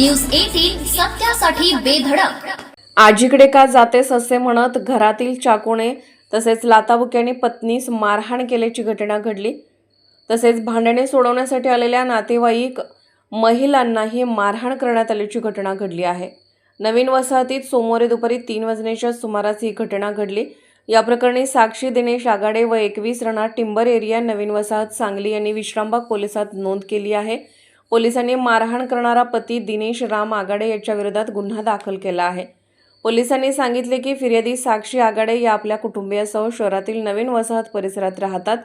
News 18 सत्यासाठी बेधडक। आजीकडे का जातेस असे म्हणत घरातील चाकूने तसेच लाथाबुक्याने पत्नीस मारहाण केल्याची घटना घडली। तसेच भांडणे सोडवण्यासाठी आलेल्या नातेवाईक महिलांनाही मारहाण करण्यात आल्याची घटना घडली आहे। नवीन वसाहतीत सोमवारी दुपारी 3 वाजण्याच्या सुमारास ही घटना घडली। या प्रकरणी साक्षी दिनेश आगाडे व 21 राणा टिंबर एरिया नवीन वसाहत सांगली यांनी विश्रामबाग पोलिसात नोंद केली आहे। पोलिसांनी मारहाण करणारा पती दिनेश राम आगाडे याच्या विरोधात गुन्हा दाखल केला आहे। पोलिसांनी सांगितले की फिर्यादी साक्षी आगाडे या आपल्या कुटुंबियासह शहरातील नवीन वसाहत परिसरात राहतात।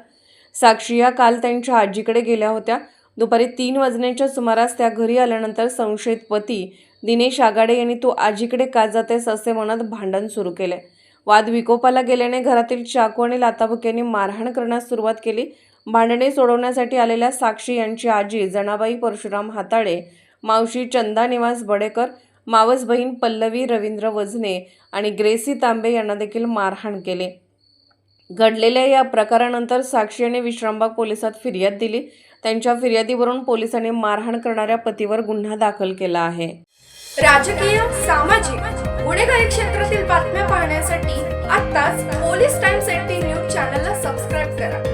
साक्षी या काल त्यांच्या आजीकडे गेल्या होत्या। दुपारी 3 वाजण्याच्या सुमारास त्या घरी आल्यानंतर संशयित पती दिनेश आगाडे यांनी तू आजीकडे का जातेस असे म्हणत भांडण सुरू केले। वाद विकोपाला गेल्याने घरातील चाकू आणि लाथाबुक्यांनी मारहाण करण्यास सुरुवात केली। भांडणे सोडवण्यासाठी आलेल्या साक्षी यांची आजी जनाबाई परशुराम हाताळे, मावशी चंदा निवास बडेकर, मावस बहीण पल्लवी रवींद्र वजने आणि ग्रेसी तांबे यांना देखील मारहाण केले। घडलेल्या या प्रकारानंतर साक्षी यांनी विश्रामबाग पोलिसात फिर्याद दिली। त्यांच्या फिर्यादीवरून पोलिसांनी मारहाण करणाऱ्या पतीवर गुन्हा दाखल केला आहे। राजकीय, सामाजिक, गुन्हेगारी क्षेत्रातील बातम्या पाहण्यासाठी आत्ताच पोलीस टाइम्स 18 न्यूज चॅनलला सबस्क्राईब करा।